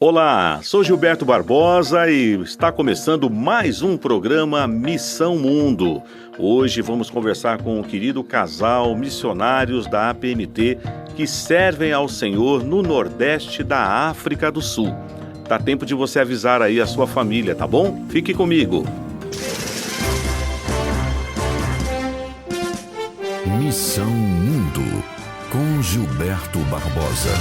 Olá, sou Gilberto Barbosa e está começando mais um programa Missão Mundo. Hoje vamos conversar com o querido casal missionários da APMT que servem ao Senhor no Nordeste da África do Sul. Dá tempo de você avisar aí a sua família, tá bom? Fique comigo. Missão Mundo, com Gilberto Barbosa.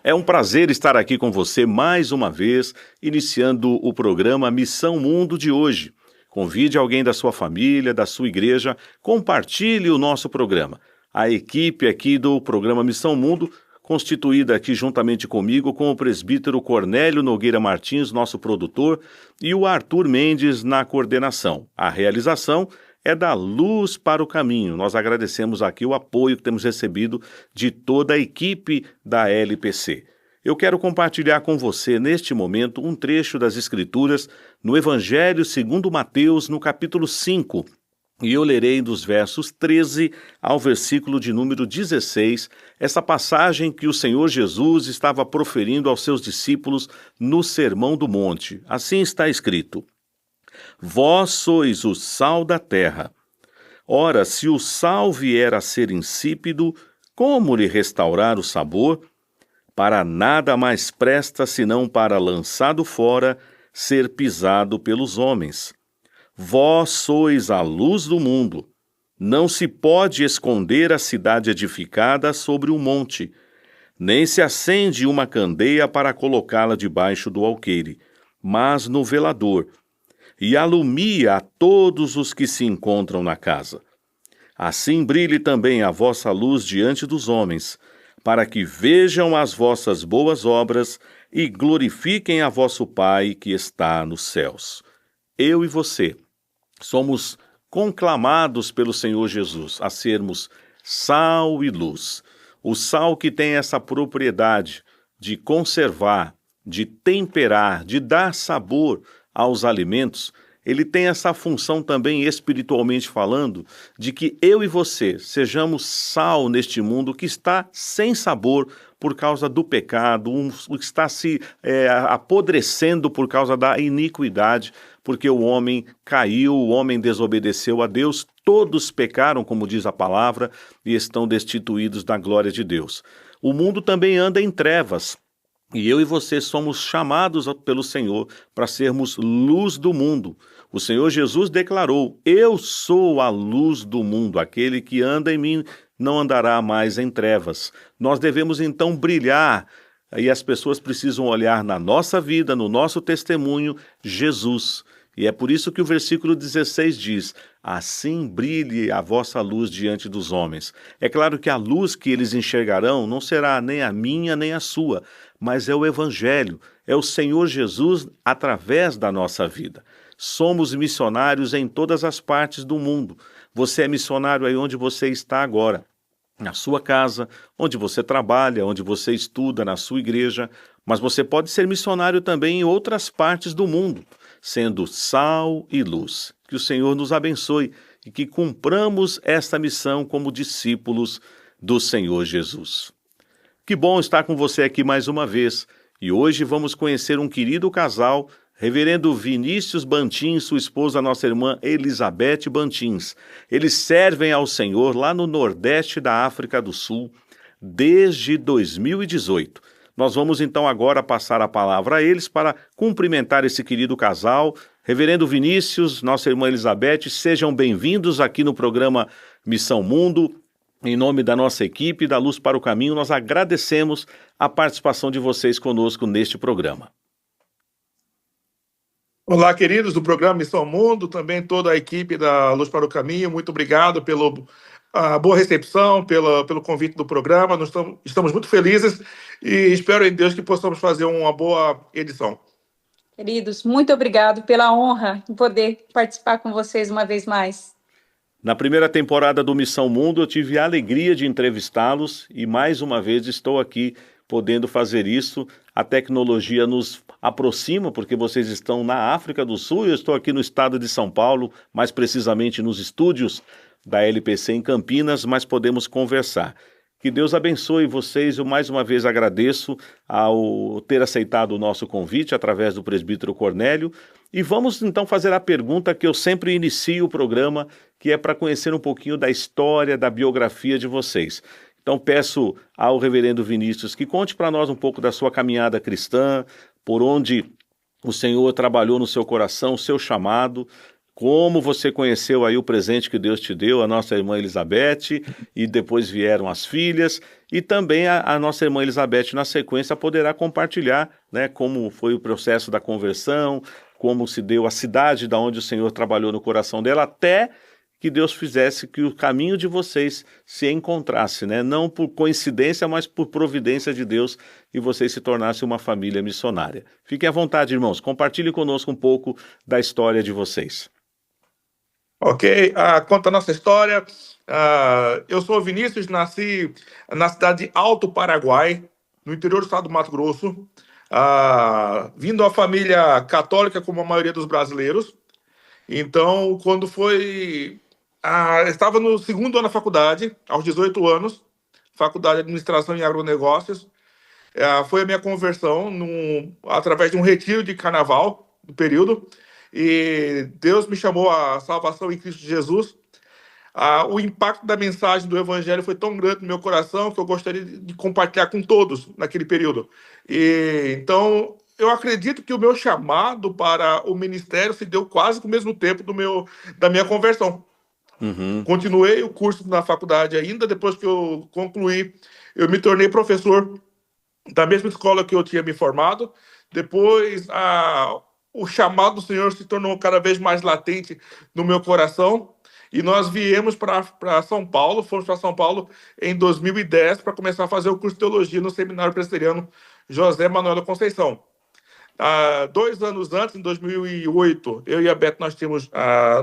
É um prazer estar aqui com você mais uma vez, iniciando o programa Missão Mundo de hoje. Convide alguém da sua família, da sua igreja, compartilhe o nosso programa. A equipe aqui do programa Missão Mundo, constituída aqui juntamente comigo com o presbítero Cornélio Nogueira Martins, nosso produtor, e o Arthur Mendes na coordenação. A realização é da Luz para o Caminho. Nós agradecemos aqui o apoio que temos recebido de toda a equipe da LPC. Eu quero compartilhar com você, neste momento, um trecho das Escrituras no Evangelho segundo Mateus, no capítulo 5. E eu lerei dos versos 13 ao versículo de número 16, essa passagem que o Senhor Jesus estava proferindo aos seus discípulos no Sermão do Monte. Assim está escrito: Vós sois o sal da terra. Ora, se o sal vier a ser insípido, como lhe restaurar o sabor? Para nada mais presta senão para, lançado fora, ser pisado pelos homens. Vós sois a luz do mundo. Não se pode esconder a cidade edificada sobre um monte, nem se acende uma candeia para colocá-la debaixo do alqueire, mas no velador, e alumia a todos os que se encontram na casa. Assim brilhe também a vossa luz diante dos homens, para que vejam as vossas boas obras e glorifiquem a vosso Pai que está nos céus. Eu e você somos conclamados pelo Senhor Jesus a sermos sal e luz. O sal que tem essa propriedade de conservar, de temperar, de dar sabor aos alimentos, ele tem essa função também, espiritualmente falando, de que eu e você sejamos sal neste mundo que está sem sabor por causa do pecado, que está se apodrecendo por causa da iniquidade, porque o homem caiu, o homem desobedeceu a Deus, todos pecaram, como diz a palavra, e estão destituídos da glória de Deus. O mundo também anda em trevas, e eu e você somos chamados pelo Senhor para sermos luz do mundo. O Senhor Jesus declarou: Eu sou a luz do mundo, aquele que anda em mim não andará mais em trevas. Nós devemos então brilhar, e as pessoas precisam olhar na nossa vida, no nosso testemunho, Jesus. E é por isso que o versículo 16 diz: Assim brilhe a vossa luz diante dos homens. É claro que a luz que eles enxergarão não será nem a minha nem a sua, mas é o Evangelho, é o Senhor Jesus através da nossa vida. Somos missionários em todas as partes do mundo. Você é missionário aí onde você está agora, na sua casa, onde você trabalha, onde você estuda, na sua igreja, mas você pode ser missionário também em outras partes do mundo, sendo sal e luz. Que o Senhor nos abençoe e que cumpramos esta missão como discípulos do Senhor Jesus. Que bom estar com você aqui mais uma vez, e hoje vamos conhecer um querido casal, Reverendo Vinícius Bantins, sua esposa, nossa irmã Elizabeth Bantins. Eles servem ao Senhor lá no Nordeste da África do Sul desde 2018. Nós vamos então agora passar a palavra a eles para cumprimentar esse querido casal. Reverendo Vinícius, nossa irmã Elizabeth, sejam bem-vindos aqui no programa Missão Mundo. Em nome da nossa equipe da Luz para o Caminho, nós agradecemos a participação de vocês conosco neste programa. Olá, queridos do programa Missão Mundo, também toda a equipe da Luz para o Caminho, muito obrigado pela boa recepção, pelo convite do programa. Nós estamos muito felizes e espero em Deus que possamos fazer uma boa edição. Queridos, muito obrigado pela honra em poder participar com vocês uma vez mais. Na primeira temporada do Missão Mundo, eu tive a alegria de entrevistá-los e mais uma vez estou aqui podendo fazer isso. A tecnologia nos aproxima, porque vocês estão na África do Sul e eu estou aqui no estado de São Paulo, mais precisamente nos estúdios da LPC em Campinas, mas podemos conversar. Que Deus abençoe vocês. Eu mais uma vez agradeço ao ter aceitado o nosso convite através do presbítero Cornélio. E vamos então fazer a pergunta que eu sempre inicio o programa, que é para conhecer um pouquinho da história, da biografia de vocês. Então peço ao reverendo Vinícius que conte para nós um pouco da sua caminhada cristã, por onde o Senhor trabalhou no seu coração, o seu chamado, como você conheceu aí o presente que Deus te deu, a nossa irmã Elizabeth, e depois vieram as filhas, e também a nossa irmã Elizabeth, na sequência, poderá compartilhar, né, como foi o processo da conversão, como se deu a cidade da onde o Senhor trabalhou no coração dela, até que Deus fizesse que o caminho de vocês se encontrasse, né? Não por coincidência, mas por providência de Deus, e vocês se tornassem uma família missionária. Fiquem à vontade, irmãos, compartilhem conosco um pouco da história de vocês. Ok, conta a nossa história. Eu sou o Vinícius, nasci na cidade de Alto Paraguai, no interior do estado do Mato Grosso, vindo de uma família católica, como a maioria dos brasileiros. Então, quando foi... estava no segundo ano da faculdade, aos 18 anos, faculdade de Administração e Agronegócios. Foi a minha conversão através de um retiro de carnaval, do período, e Deus me chamou à salvação em Cristo Jesus. O impacto da mensagem do Evangelho foi tão grande no meu coração que eu gostaria de compartilhar com todos naquele período. Então, eu acredito que o meu chamado para o ministério se deu quase no mesmo tempo da minha conversão. Uhum. Continuei o curso na faculdade ainda, depois que eu concluí, eu me tornei professor da mesma escola que eu tinha me formado. Depois, o chamado do Senhor se tornou cada vez mais latente no meu coração, e nós viemos para São Paulo, fomos para São Paulo em 2010 para começar a fazer o curso de teologia no Seminário Presbiteriano José Manuel da Conceição. 2 anos antes, em 2008, eu e a Beth, nós tínhamos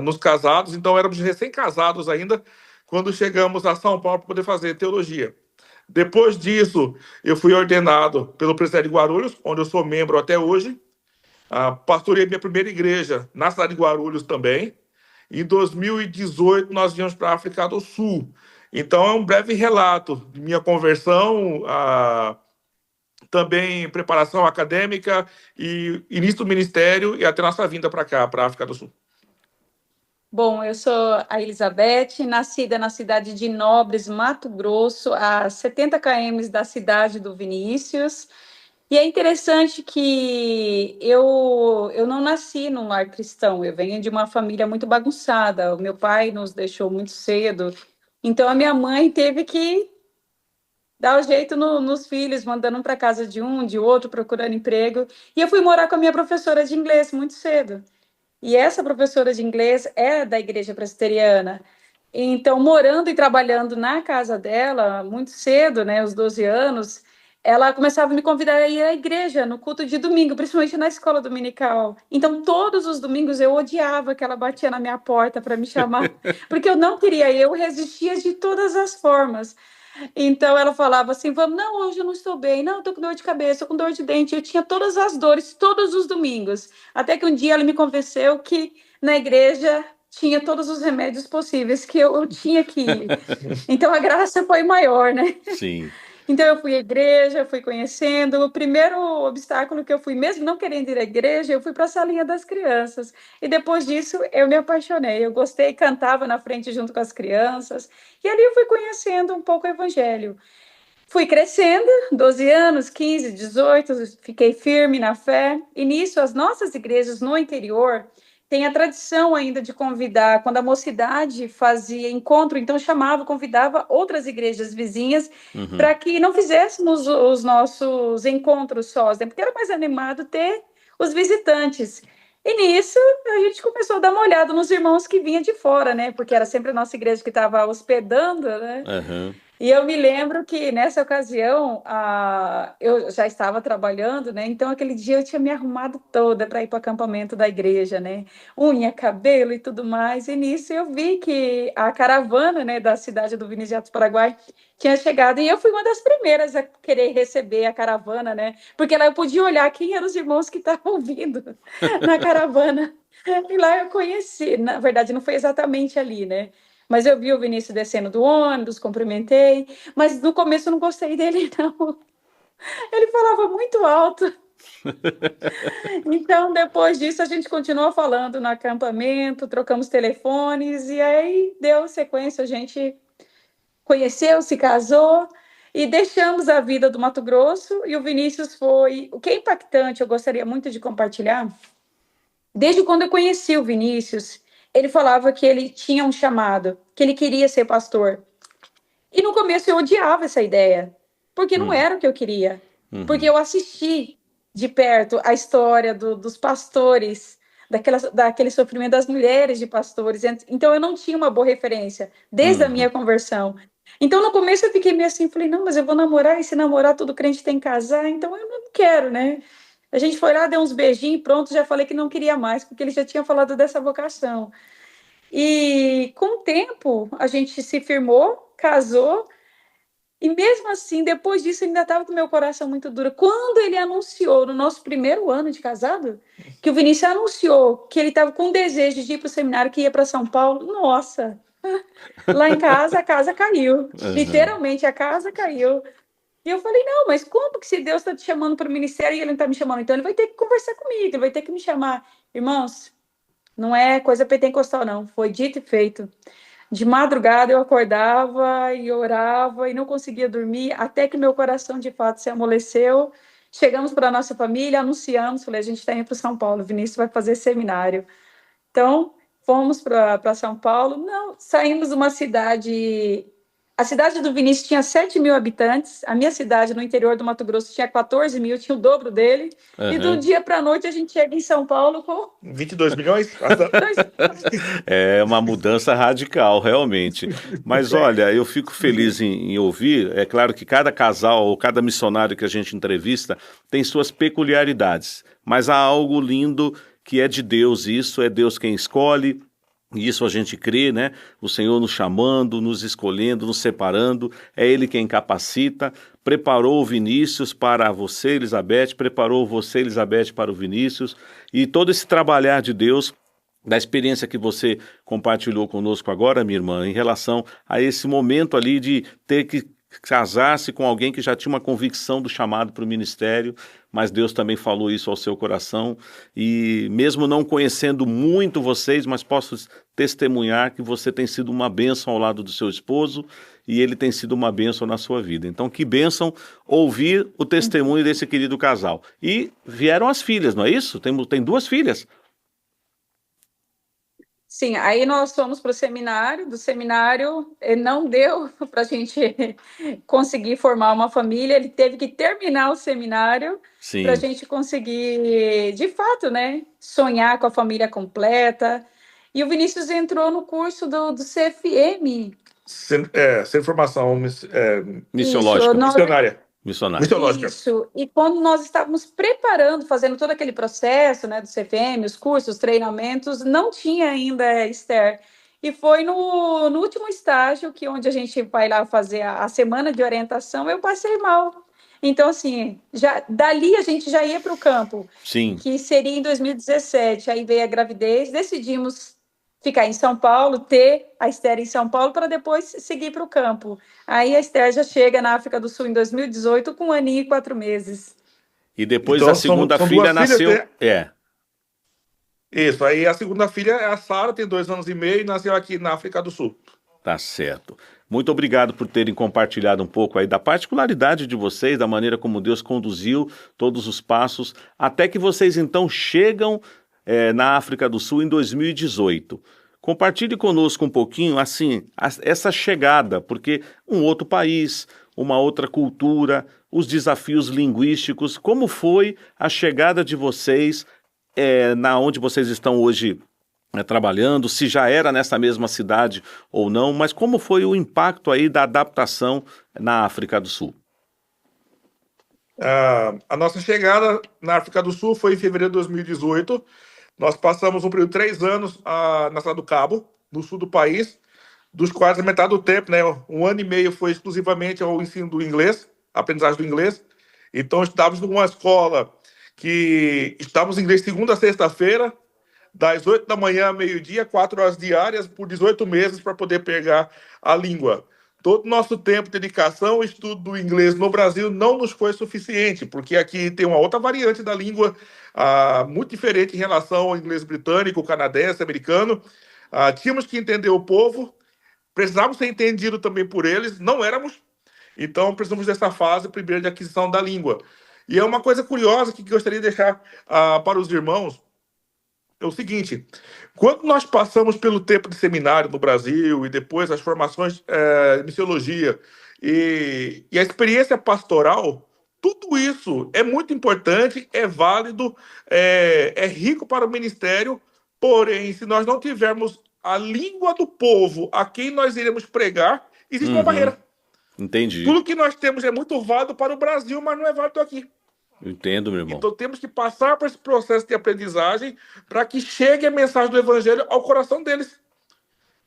nos casados, então éramos recém-casados ainda, quando chegamos a São Paulo para poder fazer teologia. Depois disso, eu fui ordenado pelo Presbitério de Guarulhos, onde eu sou membro até hoje. Pastorei minha primeira igreja na cidade de Guarulhos também. Em 2018, nós viemos para a África do Sul. Então, é um breve relato de minha conversão, também preparação acadêmica e início do ministério e até nossa vinda para cá, para a África do Sul. Bom, eu sou a Elizabeth, nascida na cidade de Nobres, Mato Grosso, a 70 km da cidade do Vinícius. E é interessante que eu não nasci num lar cristão, eu venho de uma família muito bagunçada. O meu pai nos deixou muito cedo, então a minha mãe teve que dar o jeito nos filhos, mandando para casa de um, de outro, procurando emprego. E eu fui morar com a minha professora de inglês muito cedo. E essa professora de inglês é da igreja presbiteriana. Então, morando e trabalhando na casa dela, muito cedo, né, aos 12 anos, ela começava a me convidar a ir à igreja, no culto de domingo, principalmente na escola dominical. Então, todos os domingos eu odiava que ela batia na minha porta para me chamar, porque eu não queria ir, eu resistia de todas as formas. Então ela falava assim, vamos, não, hoje eu não estou bem, não, estou com dor de cabeça, estou com dor de dente. Eu tinha todas as dores, todos os domingos. Até que um dia ela me convenceu que na igreja tinha todos os remédios possíveis, que eu tinha que ir. Então a graça foi maior, né? Sim. Então eu fui à igreja, fui conhecendo. O primeiro obstáculo que eu fui, mesmo não querendo ir à igreja, eu fui para a salinha das crianças. E depois disso eu me apaixonei. Eu gostei, cantava na frente junto com as crianças. E ali eu fui conhecendo um pouco o evangelho. Fui crescendo, 12 anos, 15, 18, fiquei firme na fé. E nisso, as nossas igrejas no interior tem a tradição ainda de convidar, quando a mocidade fazia encontro, então convidava outras igrejas vizinhas para que não fizéssemos os nossos encontros sós, né? Porque era mais animado ter os visitantes. E nisso, a gente começou a dar uma olhada nos irmãos que vinham de fora, né? Porque era sempre a nossa igreja que estava hospedando, né? Uhum. E eu me lembro que nessa ocasião eu já estava trabalhando, né? Então aquele dia eu tinha me arrumado toda para ir para o acampamento da igreja, né? Unha, cabelo e tudo mais. E nisso eu vi que a caravana, né, da cidade do Vinícius Paraguai tinha chegado e eu fui uma das primeiras a querer receber a caravana, né? Porque lá eu podia olhar quem eram os irmãos que estavam vindo na caravana. E lá eu conheci, na verdade não foi exatamente ali, né? Mas eu vi o Vinícius descendo do ônibus, cumprimentei, mas no começo eu não gostei dele, não. Ele falava muito alto. Então, depois disso, a gente continuou falando no acampamento, trocamos telefones, e aí deu sequência, a gente conheceu, se casou, e deixamos a vida do Mato Grosso, e o Vinícius foi... O que é impactante, eu gostaria muito de compartilhar, desde quando eu conheci o Vinícius, ele falava que ele tinha um chamado, que ele queria ser pastor. E no começo eu odiava essa ideia, porque não era o que eu queria. Porque eu assisti de perto a história dos pastores, daquele sofrimento das mulheres de pastores. Então eu não tinha uma boa referência, desde a minha conversão. Então no começo eu fiquei meio assim, falei, não, mas eu vou namorar, e se namorar todo crente tem que casar, então eu não quero, né? A gente foi lá, deu uns beijinhos, pronto, já falei que não queria mais, porque ele já tinha falado dessa vocação. E com o tempo, a gente se firmou, casou, e mesmo assim, depois disso, ainda estava com o meu coração muito duro. Quando ele anunciou, no nosso primeiro ano de casado, que o Vinícius anunciou que ele estava com desejo de ir para o seminário, que ia para São Paulo, nossa, lá em casa, a casa caiu. Literalmente, a casa caiu. E eu falei, não, mas como que se Deus está te chamando para o ministério e ele não está me chamando? Então ele vai ter que conversar comigo, ele vai ter que me chamar. Irmãos, não é coisa pentecostal, não. Foi dito e feito. De madrugada eu acordava e orava e não conseguia dormir, até que meu coração de fato se amoleceu. Chegamos para a nossa família, anunciamos, falei, a gente está indo para São Paulo, o Vinícius vai fazer seminário. Então, fomos para São Paulo. Não, saímos de uma cidade... A cidade do Vinícius tinha 7 mil habitantes, a minha cidade no interior do Mato Grosso tinha 14 mil, tinha o dobro dele, e do dia para a noite a gente chega em São Paulo com 22 milhões? É uma mudança radical, realmente. Mas olha, eu fico feliz em ouvir. É claro que cada casal ou cada missionário que a gente entrevista tem suas peculiaridades, mas há algo lindo que é de Deus, e isso é Deus quem escolhe. E isso a gente crê, né? O Senhor nos chamando, nos escolhendo, nos separando, é Ele quem capacita. Preparou o Vinícius para você, Elizabeth, preparou você, Elizabeth, para o Vinícius. E todo esse trabalhar de Deus, da experiência que você compartilhou conosco agora, minha irmã, em relação a esse momento ali de ter que casar-se com alguém que já tinha uma convicção do chamado para o ministério, mas Deus também falou isso ao seu coração, e mesmo não conhecendo muito vocês, mas posso testemunhar que você tem sido uma bênção ao lado do seu esposo, e ele tem sido uma bênção na sua vida. Então que bênção ouvir o testemunho desse querido casal. E vieram as filhas, não é isso? Tem 2 filhas. Sim, aí nós fomos para o seminário, do seminário não deu para a gente conseguir formar uma família, ele teve que terminar o seminário para a gente conseguir, de fato, né, sonhar com a família completa. E o Vinícius entrou no curso do CFM. Sem formação Missiológica. Missionológica. Isso. E quando nós estávamos preparando, fazendo todo aquele processo, né, do CFM, os cursos, os treinamentos, não tinha ainda Esther. E foi no último estágio, onde a gente vai lá fazer a semana de orientação, eu passei mal. Então, assim, dali a gente já ia para o campo, que seria em 2017. Aí veio a gravidez, decidimos ficar em São Paulo, ter a Esther em São Paulo, para depois seguir para o campo. Aí a Esther já chega na África do Sul em 2018 com 1 aninho e 4 meses. E depois então, a segunda filha nasceu... Isso, aí a segunda filha é a Sara, tem 2 anos e meio e nasceu aqui na África do Sul. Tá certo. Muito obrigado por terem compartilhado um pouco aí da particularidade de vocês, da maneira como Deus conduziu todos os passos, até que vocês então chegam na África do Sul em 2018. Compartilhe conosco um pouquinho, assim, essa chegada, porque um outro país, uma outra cultura, os desafios linguísticos, como foi a chegada de vocês na onde vocês estão hoje trabalhando, se já era nessa mesma cidade ou não, mas como foi o impacto aí da adaptação na África do Sul? A nossa chegada na África do Sul foi em fevereiro de 2018. Nós passamos um período de 3 anos na Cidade do Cabo, no sul do país, dos quais a metade do tempo, né, 1 ano e meio foi exclusivamente ao ensino do inglês, a aprendizagem do inglês. Então, estávamos numa escola que estávamos em inglês segunda a sexta-feira, das 8 da manhã a meio-dia, 4 horas diárias, por 18 meses, para poder pegar a língua. Todo o nosso tempo, dedicação, estudo do inglês no Brasil não nos foi suficiente, porque aqui tem uma outra variante da língua, muito diferente em relação ao inglês britânico, canadense, americano. Tínhamos que entender o povo, precisávamos ser entendidos também por eles, não éramos. Então, precisamos dessa fase primeiro de aquisição da língua. E é uma coisa curiosa que gostaria de deixar para os irmãos, é o seguinte: quando nós passamos pelo tempo de seminário no Brasil e depois as formações de missiologia e a experiência pastoral, tudo isso é muito importante, é válido, é rico para o ministério, porém, se nós não tivermos a língua do povo a quem nós iremos pregar, existe uma barreira. Entendi. Tudo que nós temos é muito válido para o Brasil, mas não é válido aqui. Entendo, meu irmão. Então temos que passar por esse processo de aprendizagem para que chegue a mensagem do evangelho ao coração deles.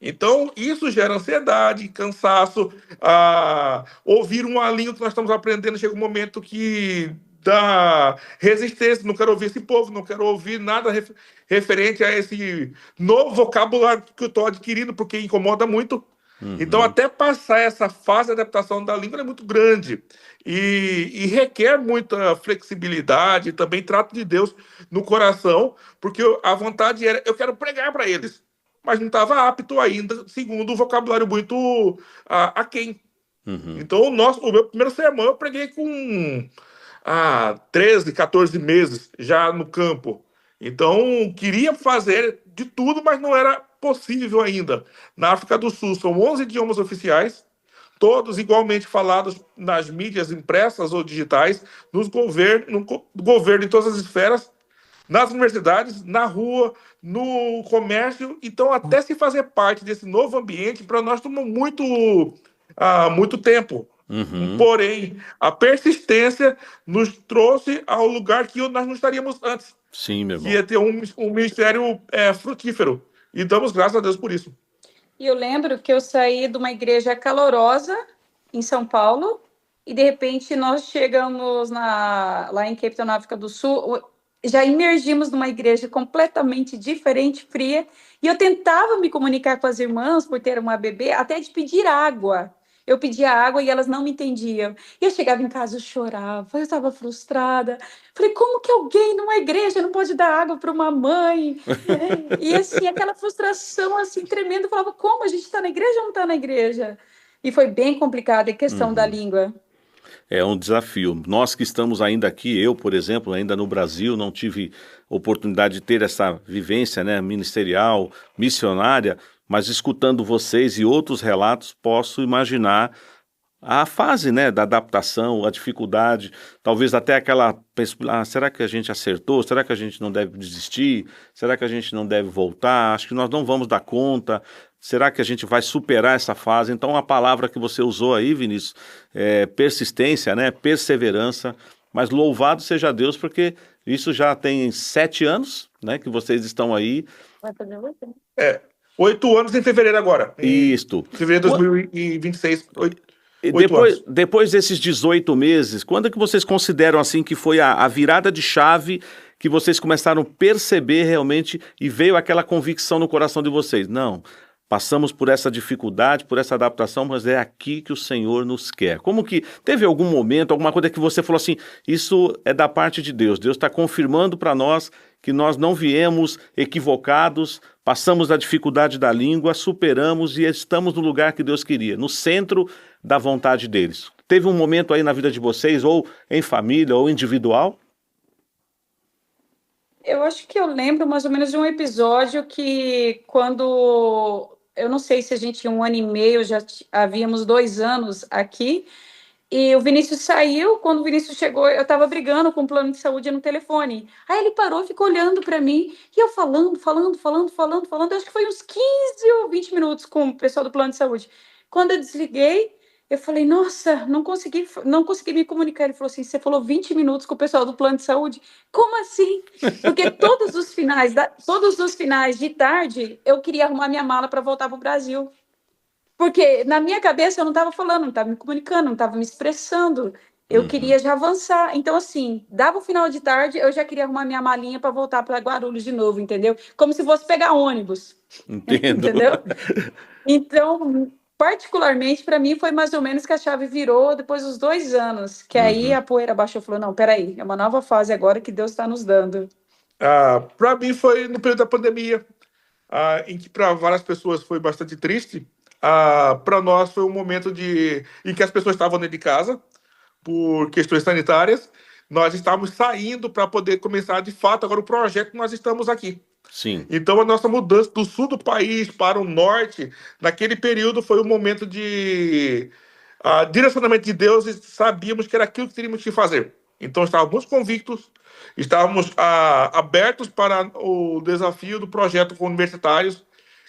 Então isso gera ansiedade, cansaço, ouvir uma língua que nós estamos aprendendo, chega um momento que dá resistência, não quero ouvir esse povo, não quero ouvir nada referente a esse novo vocabulário que eu estou adquirindo, porque incomoda muito. Então, até passar essa fase de adaptação da língua é muito grande e requer muita flexibilidade, também trato de Deus no coração, porque a vontade era, eu quero pregar para eles, mas não estava apto ainda, segundo o vocabulário muito aquém. Então, o meu primeiro sermão eu preguei com 13, 14 meses já no campo. Então, queria fazer de tudo, mas não era possível ainda. Na África do Sul, são 11 idiomas oficiais, todos igualmente falados nas mídias impressas ou digitais, no governo em todas as esferas, nas universidades, na rua, no comércio. Então, até se fazer parte desse novo ambiente, para nós tomou muito tempo. Porém, a persistência nos trouxe ao lugar que nós não estaríamos antes. Sim, meu irmão. Que ia ter um ministério frutífero. E damos graças a Deus por isso. E eu lembro que eu saí de uma igreja calorosa em São Paulo e, de repente, nós chegamos lá em Cape Town, na África do Sul, já imergimos numa igreja completamente diferente, fria, e eu tentava me comunicar com as irmãs por ter uma bebê, até de pedir água. Eu pedia água e elas não me entendiam. E eu chegava em casa, eu chorava, eu estava frustrada. Falei, como que alguém numa igreja não pode dar água para uma mãe? E assim, aquela frustração assim, tremenda. Eu falava, como? A gente está na igreja ou não está na igreja? E foi bem complicado a questão da língua. É um desafio. Nós que estamos ainda aqui, eu, por exemplo, ainda no Brasil, não tive oportunidade de ter essa vivência, né, ministerial, missionária, mas escutando vocês e outros relatos, posso imaginar a fase, né, da adaptação, a dificuldade, talvez até aquela, será que a gente acertou? Será que a gente não deve desistir? Será que a gente não deve voltar? Acho que nós não vamos dar conta. Será que a gente vai superar essa fase? Então a palavra que você usou aí, Vinícius, é persistência, né, perseverança, mas louvado seja Deus, porque isso já tem 7 anos, né, que vocês estão aí. Vai fazer 8 anos. 8 anos em fevereiro agora. Isto. Fevereiro de 2026. Depois desses 18 meses, quando é que vocês consideram assim que foi a virada de chave que vocês começaram a perceber realmente e veio aquela convicção no coração de vocês? Não, passamos por essa dificuldade, por essa adaptação, mas é aqui que o Senhor nos quer. Como que teve algum momento, alguma coisa que você falou assim, isso é da parte de Deus, Deus está confirmando para nós que nós não viemos equivocados, passamos da dificuldade da língua, superamos e estamos no lugar que Deus queria, no centro da vontade deles. Teve um momento aí na vida de vocês, ou em família, ou individual? Eu acho que eu lembro mais ou menos de um episódio que quando, eu não sei se a gente tinha 1 ano e meio, já havíamos 2 anos aqui, e o Vinícius saiu. Quando o Vinícius chegou, eu estava brigando com o plano de saúde no telefone. Aí ele parou, ficou olhando para mim, e eu falando, acho que foi uns 15 ou 20 minutos com o pessoal do plano de saúde. Quando eu desliguei, eu falei, nossa, não consegui me comunicar. Ele falou assim, você falou 20 minutos com o pessoal do plano de saúde? Como assim? Porque todos os finais de tarde, eu queria arrumar minha mala para voltar para o Brasil. Porque na minha cabeça eu não estava falando, não estava me comunicando, não estava me expressando. Eu queria já avançar. Então, assim, dava o final de tarde, eu já queria arrumar minha malinha para voltar para Guarulhos de novo, entendeu? Como se fosse pegar ônibus, Entendo. entendeu? Então, particularmente, para mim, foi mais ou menos que a chave virou depois dos 2 anos, que aí a poeira baixou e falou, não, peraí, é uma nova fase agora que Deus está nos dando. Para mim foi no período da pandemia, em que para várias pessoas foi bastante triste. Para nós foi um momento em que as pessoas estavam dentro de casa por questões sanitárias. Nós estávamos saindo para poder começar de fato agora o projeto que nós estamos aqui. Sim. Então a nossa mudança do sul do país para o norte, naquele período foi um momento de direcionamento de Deus e sabíamos que era aquilo que teríamos que fazer. Então estávamos convictos, estávamos abertos para o desafio do projeto com universitários.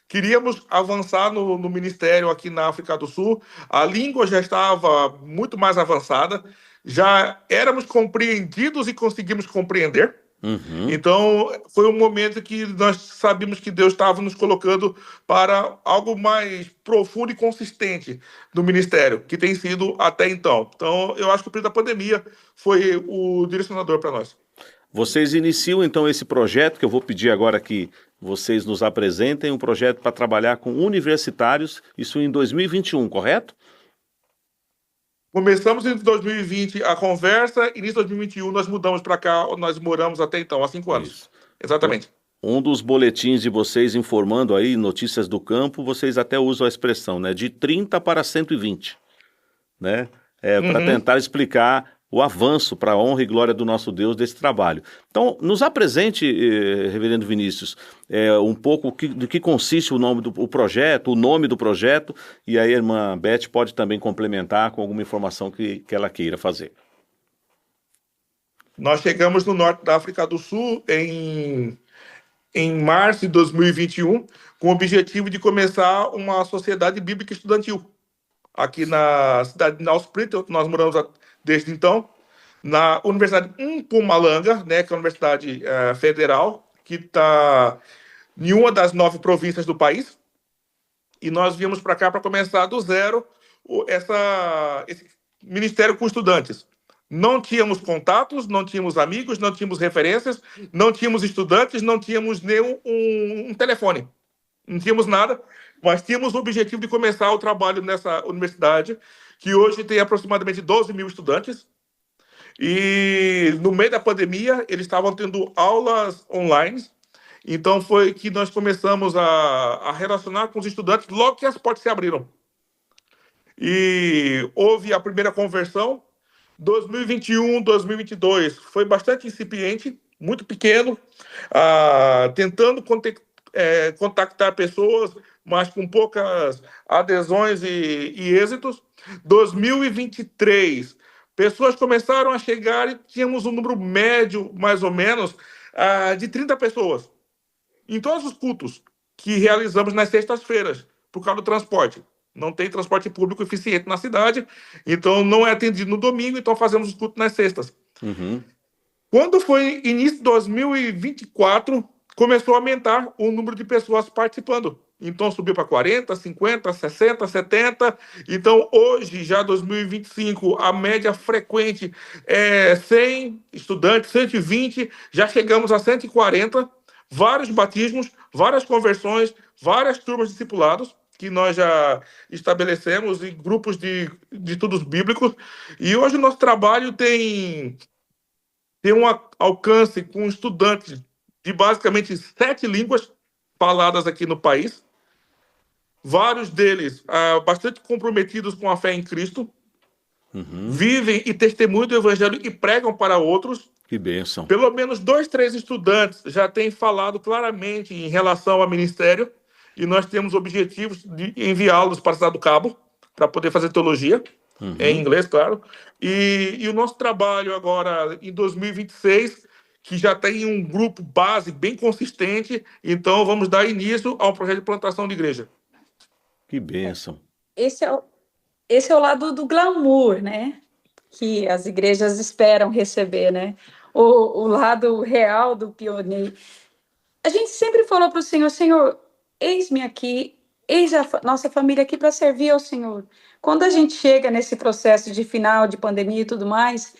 Queríamos avançar no ministério aqui na África do Sul. A língua já estava muito mais avançada, já éramos compreendidos e conseguimos compreender. Então, foi um momento que nós sabíamos que Deus estava nos colocando para algo mais profundo e consistente no ministério, que tem sido até então. Então, eu acho que o período da pandemia foi o direcionador para nós. Vocês iniciam então esse projeto, que eu vou pedir agora que vocês nos apresentem, um projeto para trabalhar com universitários, isso em 2021, correto? Começamos em 2020 a conversa, início de 2021 nós mudamos para cá, onde nós moramos até então, há 5 anos. Isso. Exatamente. Um dos boletins de vocês informando aí, notícias do campo, vocês até usam a expressão, né, de 30 para 120, né, para tentar explicar o avanço para a honra e glória do nosso Deus desse trabalho. Então, nos apresente, reverendo Vinícius, um pouco do que consiste o nome do projeto, o nome do projeto, e aí a irmã Beth pode também complementar com alguma informação que ela queira fazer. Nós chegamos no norte da África do Sul em março de 2021, com o objetivo de começar uma sociedade bíblica estudantil. Aqui na cidade de Nelspruit, onde nós moramos desde então, na Universidade Mpumalanga, né, que é a universidade federal, que está em uma das 9 províncias do país. E nós viemos para cá para começar do zero esse ministério com estudantes. Não tínhamos contatos, não tínhamos amigos, não tínhamos referências, não tínhamos estudantes, não tínhamos nem um telefone. Não tínhamos nada, mas tínhamos o objetivo de começar o trabalho nessa universidade, que hoje tem aproximadamente 12 mil estudantes. E no meio da pandemia, eles estavam tendo aulas online. Então foi que nós começamos a relacionar com os estudantes logo que as portas se abriram. E houve a primeira conversão. 2021, 2022 foi bastante incipiente, muito pequeno, tentando contactar pessoas, mas com poucas adesões e êxitos. 2023, pessoas começaram a chegar e tínhamos um número médio, mais ou menos, de 30 pessoas. Em todos os cultos que realizamos nas sextas-feiras, por causa do transporte. Não tem transporte público eficiente na cidade, então não é atendido no domingo, então fazemos os cultos nas sextas. Quando foi início de 2024, começou a aumentar o número de pessoas participando. Então subiu para 40, 50, 60, 70. Então hoje, já 2025, a média frequente é 100 estudantes, 120, já chegamos a 140, vários batismos, várias conversões, várias turmas discipulados, que nós já estabelecemos em grupos de estudos bíblicos. E hoje o nosso trabalho tem um alcance com estudantes de basicamente 7 línguas faladas aqui no país. Vários deles bastante comprometidos com a fé em Cristo. Vivem e testemunham do evangelho e pregam para outros. Que bênção. Pelo menos 2, 3 estudantes já têm falado claramente em relação ao ministério. E nós temos objetivos de enviá-los para a Cidade do Cabo, para poder fazer teologia, em inglês, claro. E o nosso trabalho agora, em 2026, que já tem um grupo base bem consistente, então vamos dar início a um projeto de plantação de igreja. Que bênção. Esse é o lado do glamour, né? Que as igrejas esperam receber, né? O lado real do pioneiro. A gente sempre falou para o Senhor, Senhor, eis-me aqui, eis a nossa família aqui para servir ao Senhor. Quando a gente chega nesse processo de final de pandemia e tudo mais,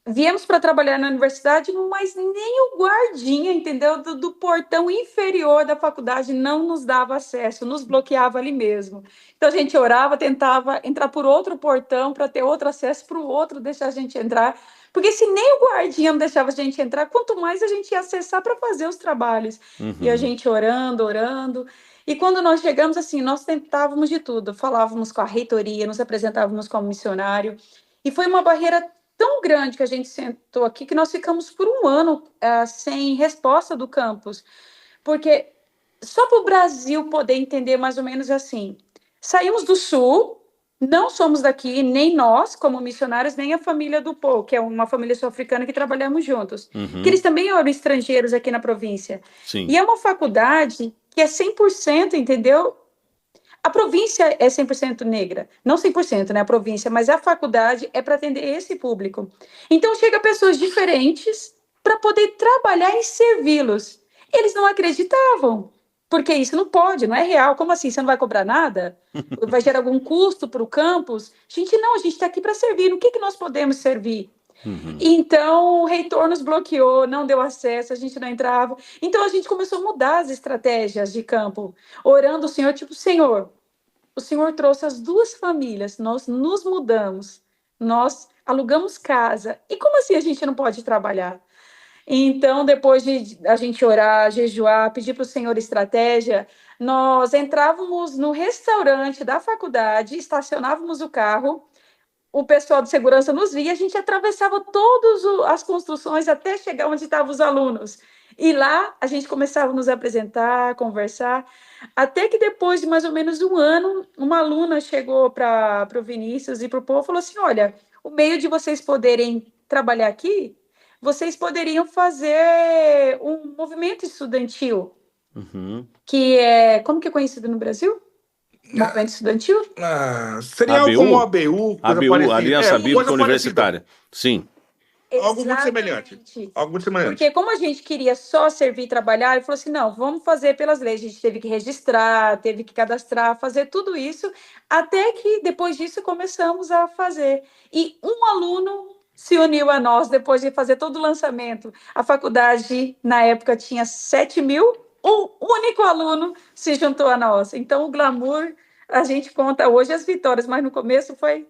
viemos para trabalhar na universidade, mas nem o guardinha, entendeu? Do portão inferior da faculdade não nos dava acesso, nos bloqueava ali mesmo. Então a gente orava, tentava entrar por outro portão para ter outro acesso para o outro deixar a gente entrar. Porque se nem o guardinha não deixava a gente entrar, quanto mais a gente ia acessar para fazer os trabalhos. E a gente orando, orando. E quando nós chegamos, assim, nós tentávamos de tudo. Falávamos com a reitoria, nos apresentávamos como missionário. E foi uma barreira tão grande que a gente sentou aqui que nós ficamos por um ano sem resposta do campus. Porque só para o Brasil poder entender mais ou menos assim, saímos do Sul, não somos daqui, nem nós, como missionários, nem a família do Paul, que é uma família sul-africana que trabalhamos juntos. Que eles também eram estrangeiros aqui na província. Sim. E é uma faculdade que é 100%, entendeu? A província é 100% negra, não 100%, né, a província, mas a faculdade é para atender esse público. Então, chega pessoas diferentes para poder trabalhar e servi-los. Eles não acreditavam, porque isso não pode, não é real. Como assim? Você não vai cobrar nada? Vai gerar algum custo para o campus? A gente está aqui para servir. No que nós podemos servir? Então, o reitor nos bloqueou, não deu acesso, a gente não entrava. Então, a gente começou a mudar as estratégias de campo, orando o Senhor, tipo, Senhor, o Senhor trouxe as duas famílias, nós nos mudamos, nós alugamos casa. E como assim a gente não pode trabalhar? Então, depois de a gente orar, jejuar, pedir para o Senhor estratégia, nós entrávamos no restaurante da faculdade, estacionávamos o carro, o pessoal de segurança nos via, a gente atravessava todas as construções até chegar onde estavam os alunos. E lá a gente começava a nos apresentar, conversar, até que depois de mais ou menos um ano, uma aluna chegou para o Vinícius e para o povo e falou assim, olha, o meio de vocês poderem trabalhar aqui, vocês poderiam fazer um movimento estudantil, que é, como que é conhecido no Brasil? Movimento estudantil? Seria algo como a ABU, coisa parecida. Aliança Bíblica Universitária. Sim. Algo muito semelhante. Algo muito semelhante. Porque como a gente queria só servir e trabalhar, ele falou assim, não, vamos fazer pelas leis. A gente teve que registrar, teve que cadastrar, fazer tudo isso, até que depois disso começamos a fazer. E um aluno se uniu a nós depois de fazer todo o lançamento. A faculdade, na época, tinha 7.000, um único aluno se juntou a nós. Então, o glamour, a gente conta hoje as vitórias, mas no começo foi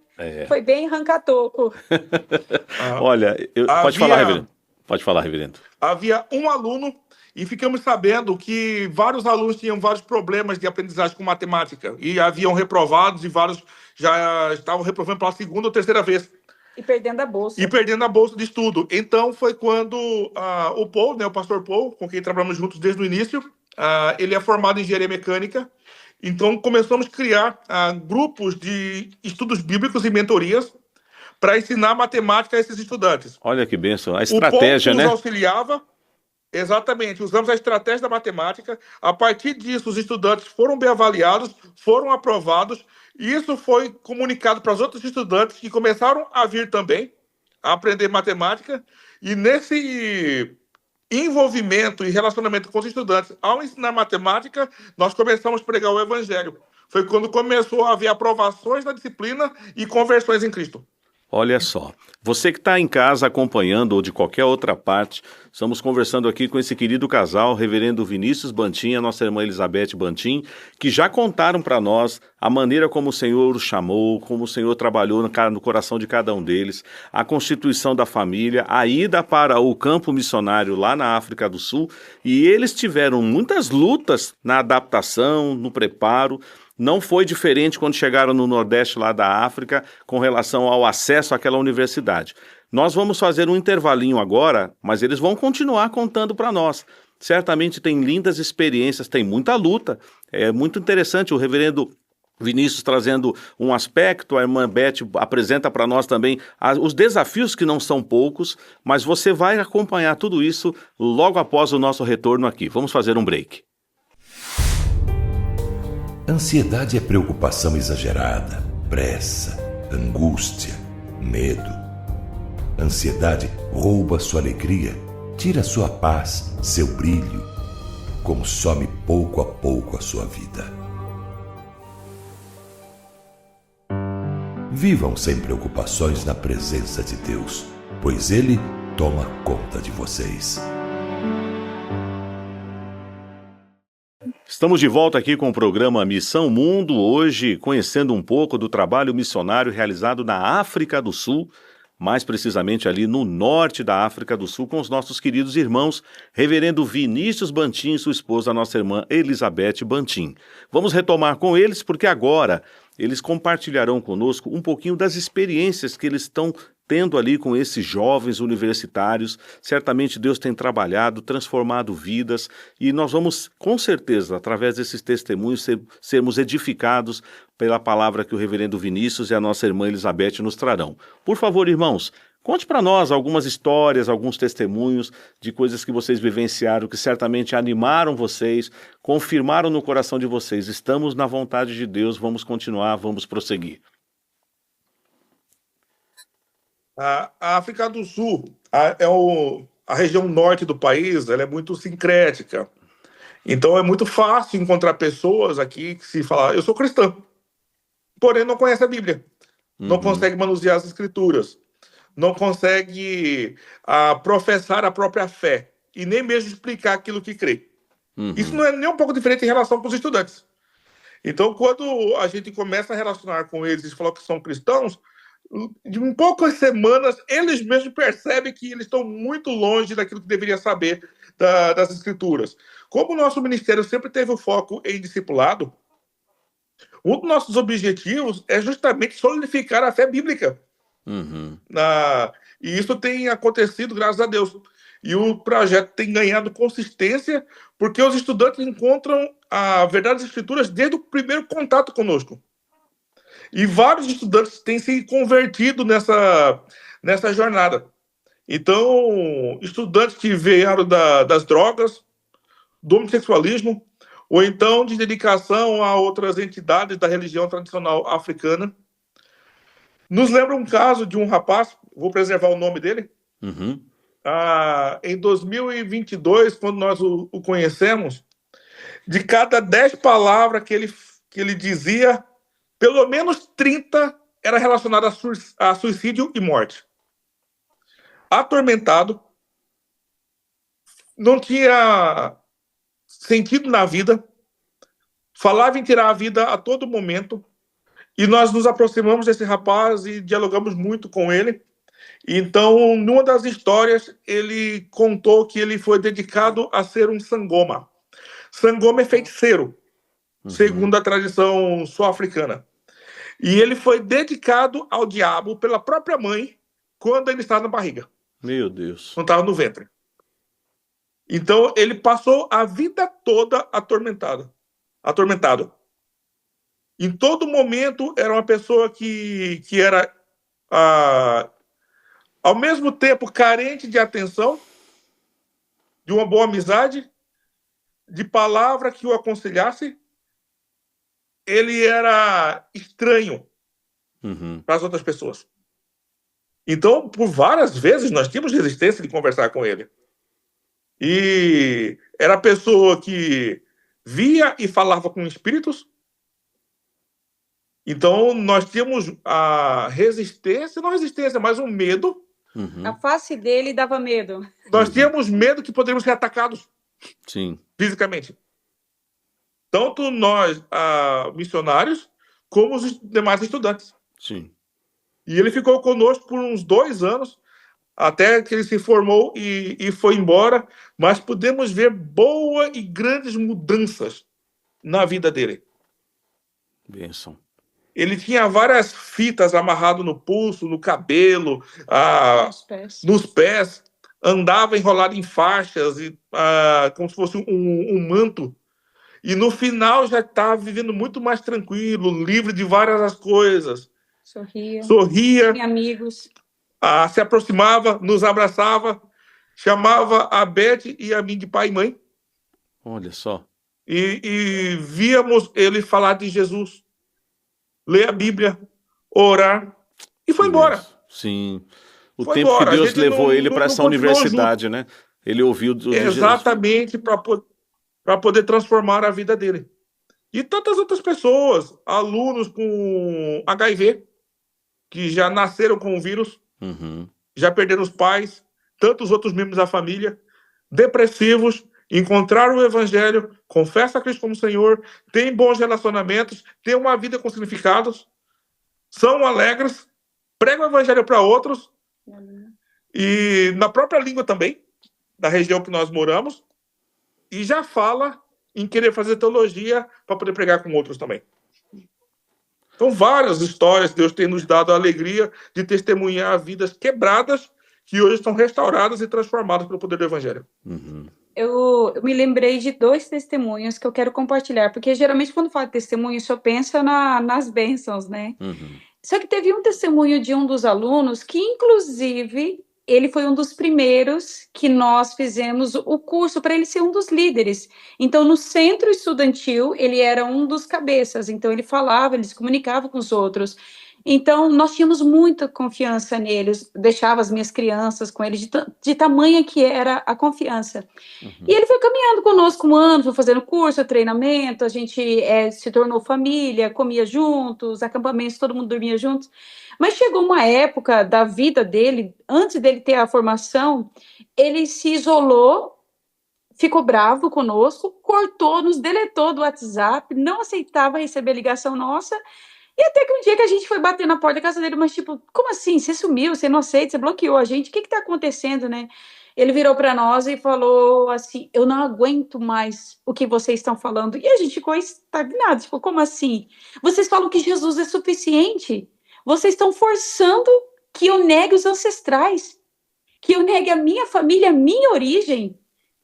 bem rancatoco. Olha, pode falar, reverendo. Pode falar, reverendo. Havia um aluno e ficamos sabendo que vários alunos tinham vários problemas de aprendizagem com matemática e haviam reprovados e vários já estavam reprovando pela segunda ou terceira vez. E perdendo a bolsa. E perdendo a bolsa de estudo. Então, foi quando o Paul, né, o pastor Paul, com quem trabalhamos juntos desde o início, ele é formado em engenharia mecânica. Então, começamos a criar grupos de estudos bíblicos e mentorias para ensinar matemática a esses estudantes. Olha que bênção. A estratégia, o Paul né? nos auxiliava. Exatamente, usamos a estratégia da matemática. A partir disso, os estudantes foram bem avaliados, foram aprovados. E isso foi comunicado para os outros estudantes que começaram a vir também a aprender matemática. E nesse envolvimento e relacionamento com os estudantes, ao ensinar matemática, nós começamos a pregar o evangelho. Foi quando começou a haver aprovações da disciplina e conversões em Cristo. Olha só, você que está em casa acompanhando ou de qualquer outra parte, estamos conversando aqui com esse querido casal, reverendo Vinícius Bantim e a nossa irmã Elizabeth Bantim, que já contaram para nós a maneira como o Senhor os chamou, como o Senhor trabalhou no coração de cada um deles, a constituição da família, a ida para o campo missionário lá na África do Sul, e eles tiveram muitas lutas na adaptação, no preparo. Não foi diferente quando chegaram no Nordeste lá da África com relação ao acesso àquela universidade. Nós vamos fazer um intervalinho agora, mas eles vão continuar contando para nós. Certamente tem lindas experiências, tem muita luta. É muito interessante o reverendo Vinícius trazendo um aspecto, a irmã Beth apresenta para nós também os desafios que não são poucos, mas você vai acompanhar tudo isso logo após o nosso retorno aqui. Vamos fazer um break. Ansiedade é preocupação exagerada, pressa, angústia, medo. Ansiedade rouba sua alegria, tira sua paz, seu brilho, consome pouco a pouco a sua vida. Vivam sem preocupações na presença de Deus, pois Ele toma conta de vocês. Estamos de volta aqui com o programa Missão Mundo, hoje conhecendo um pouco do trabalho missionário realizado na África do Sul, mais precisamente ali no norte da África do Sul, com os nossos queridos irmãos, Reverendo Vinícius Bantim e sua esposa, a nossa irmã Elizabeth Bantim. Vamos retomar com eles, porque agora eles compartilharão conosco um pouquinho das experiências que eles estão tendo ali com esses jovens universitários. Certamente Deus tem trabalhado, transformado vidas, e nós vamos, com certeza, através desses testemunhos, sermos edificados pela palavra que o reverendo Vinícius e a nossa irmã Elizabeth nos trarão. Por favor, irmãos, conte para nós algumas histórias, alguns testemunhos de coisas que vocês vivenciaram, que certamente animaram vocês, confirmaram no coração de vocês: estamos na vontade de Deus, vamos continuar, vamos prosseguir. A África do Sul, a região norte do país, ela é muito sincrética. Então é muito fácil encontrar pessoas aqui que se falar, eu sou cristã, porém não conhece a Bíblia, não consegue manusear as escrituras, não consegue professar a própria fé e nem mesmo explicar aquilo que crê. Isso não é nem um pouco diferente em relação com os estudantes. Então, quando a gente começa a relacionar com eles e falar que são cristãos, em poucas semanas, eles mesmos percebem que eles estão muito longe daquilo que deveria saber das Escrituras. Como o nosso ministério sempre teve o foco em discipulado, um dos nossos objetivos é justamente solidificar a fé bíblica. E isso tem acontecido, graças a Deus. E o projeto tem ganhado consistência porque os estudantes encontram a verdade das Escrituras desde o primeiro contato conosco. E vários estudantes têm se convertido nessa jornada. Então, estudantes que vieram das drogas, do homossexualismo, ou então de dedicação a outras entidades da religião tradicional africana. Nos lembra um caso de um rapaz, vou preservar o nome dele. Em 2022, quando nós o conhecemos, de cada 10 palavras que ele dizia, pelo menos 30 era relacionado a suicídio e morte. Atormentado, não tinha sentido na vida, falava em tirar a vida a todo momento, e nós nos aproximamos desse rapaz e dialogamos muito com ele. Então, numa das histórias, ele contou que ele foi dedicado a ser um sangoma. Sangoma é feiticeiro, segundo a tradição sul-africana. E ele foi dedicado ao diabo pela própria mãe quando ele estava na barriga. Meu Deus. Quando estava no ventre. Então, ele passou a vida toda atormentado. Em todo momento, era uma pessoa que era, ao mesmo tempo, carente de atenção, de uma boa amizade, de palavra que o aconselhasse. Ele era estranho para as outras pessoas. Então, por várias vezes, nós tínhamos resistência de conversar com ele. E era a pessoa que via e falava com espíritos. Então, nós tínhamos a resistência, não resistência, mas um medo. A face dele dava medo. Nós tínhamos medo que poderíamos ser atacados. Sim. Fisicamente. Tanto nós, missionários, como os demais estudantes. Sim. E ele ficou conosco por uns 2 anos, até que ele se formou e foi embora, mas podemos ver boas e grandes mudanças na vida dele. Bênção. Ele tinha várias fitas amarradas no pulso, no cabelo, nos pés, andava enrolado em faixas, como se fosse um manto. E no final já estava vivendo muito mais tranquilo, livre de várias coisas. Sorria. Tinha amigos. Se aproximava, nos abraçava, chamava a Beth e a mim de pai e mãe. Olha só. E víamos ele falar de Jesus, ler a Bíblia, orar, e foi embora. Sim. Foi tempo embora. que Deus levou ele para essa universidade, né? Ele ouviu de exatamente para poder transformar a vida dele. E tantas outras pessoas, alunos com HIV, que já nasceram com o vírus, já perderam os pais, tantos outros membros da família, depressivos, encontraram o Evangelho, confessam a Cristo como Senhor, têm bons relacionamentos, têm uma vida com significados, são alegres, pregam o Evangelho para outros, e na própria língua também, da região que nós moramos, e já fala em querer fazer teologia para poder pregar com outros também. Então, várias histórias, Deus tem nos dado a alegria de testemunhar vidas quebradas que hoje estão restauradas e transformadas pelo poder do Evangelho. Eu me lembrei de 2 testemunhos que eu quero compartilhar, porque geralmente quando fala de testemunho, só pensa nas bênçãos, né? Só que teve um testemunho de um dos alunos que, inclusive, ele foi um dos primeiros que nós fizemos o curso para ele ser um dos líderes. Então, no centro estudantil, ele era um dos cabeças. Então, ele falava, ele se comunicava com os outros. Então, nós tínhamos muita confiança neles. Deixava as minhas crianças com ele, de tamanha que era a confiança. E ele foi caminhando conosco um ano, foi fazendo curso, treinamento, a gente se tornou família, comia juntos, acampamentos, todo mundo dormia juntos. Mas chegou uma época da vida dele, antes dele ter a formação, ele se isolou, ficou bravo conosco, cortou, nos deletou do WhatsApp, não aceitava receber ligação nossa, e até que um dia que a gente foi bater na porta da casa dele, mas tipo, como assim? Você sumiu, você não aceita, você bloqueou a gente, o que está acontecendo, né? Ele virou para nós e falou assim, eu não aguento mais o que vocês estão falando. E a gente ficou estagnado, tipo, como assim? Vocês falam que Jesus é suficiente? Vocês estão forçando que eu negue os ancestrais, que eu negue a minha família, a minha origem.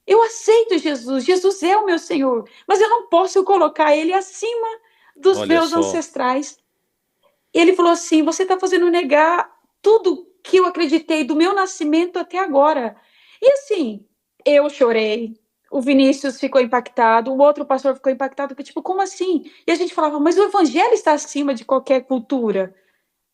Eu aceito Jesus, Jesus é o meu Senhor, mas eu não posso colocar ele acima dos meus ancestrais. Ele falou assim, você está fazendo negar tudo que eu acreditei do meu nascimento até agora. E assim, eu chorei, o Vinícius ficou impactado, o outro pastor ficou impactado, porque tipo, como assim? E a gente falava, mas o evangelho está acima de qualquer cultura.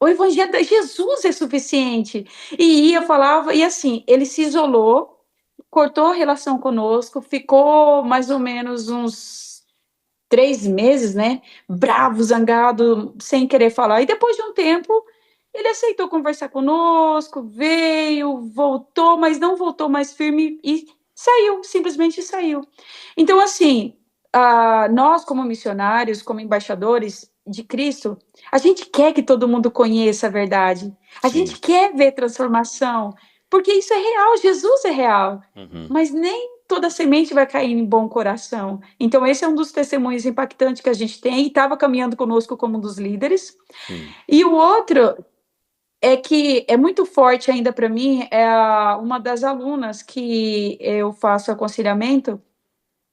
O evangelho de Jesus é suficiente. E ia, falava, e assim, ele se isolou, cortou a relação conosco, ficou mais ou menos uns 3 meses, né? Bravo, zangado, sem querer falar. E depois de um tempo, ele aceitou conversar conosco, veio, voltou, mas não voltou mais firme e saiu, simplesmente saiu. Então, assim, nós como missionários, como embaixadores de Cristo, a gente quer que todo mundo conheça a verdade. A gente quer ver transformação, porque isso é real, Jesus é real. Mas nem toda semente vai cair em bom coração. Então, esse é um dos testemunhos impactantes que a gente tem, e estava caminhando conosco como um dos líderes. E o outro é que é muito forte ainda para mim, uma das alunas que eu faço aconselhamento,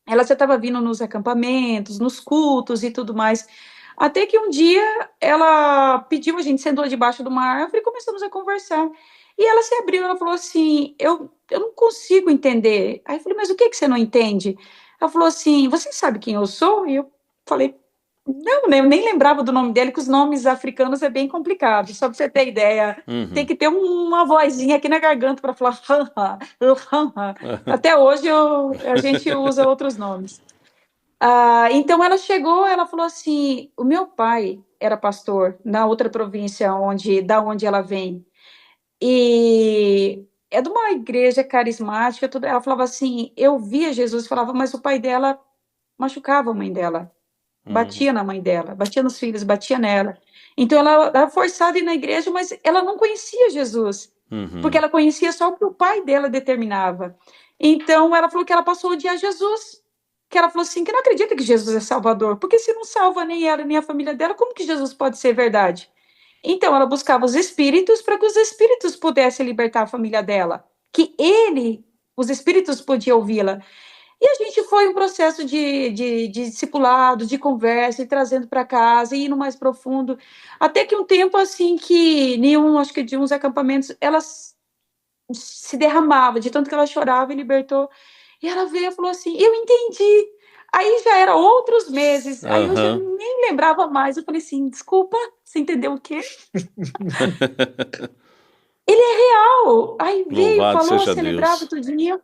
ela já estava vindo nos acampamentos, nos cultos e tudo mais, até que um dia ela pediu, a gente sentou debaixo de uma árvore e começamos a conversar. E ela se abriu, ela falou assim, eu não consigo entender. Aí eu falei, mas o que você não entende? Ela falou assim, você sabe quem eu sou? E eu falei, não, né, eu nem lembrava do nome dele, que os nomes africanos é bem complicado, só para você ter ideia. Tem que ter uma vozinha aqui na garganta para falar. Até hoje a gente usa outros nomes. Então ela chegou, ela falou assim, o meu pai era pastor na outra província da onde ela vem, e é de uma igreja carismática, tudo. Ela falava assim, eu via Jesus, falava, mas o pai dela machucava a mãe dela, batia na mãe dela, batia nos filhos, batia nela. Então ela era forçada a ir na igreja, mas ela não conhecia Jesus, porque ela conhecia só o que o pai dela determinava. Então ela falou que ela passou a odiar Jesus, que ela falou assim, que não acredita que Jesus é Salvador, porque se não salva nem ela, nem a família dela, como que Jesus pode ser verdade? Então ela buscava os espíritos para que os espíritos pudessem libertar a família dela, que os espíritos podiam ouvi-la. E a gente foi um processo de discipulado, de conversa, e trazendo para casa, e indo mais profundo, até que um tempo assim que acho que de uns acampamentos, ela se derramava, de tanto que ela chorava e libertou. E ela veio e falou assim, eu entendi. Aí já era outros meses, aí eu já nem lembrava mais. Eu falei assim, desculpa, você entendeu o quê? Ele é real. Aí veio, Louvado falou, seja celebrava Deus. tudinho.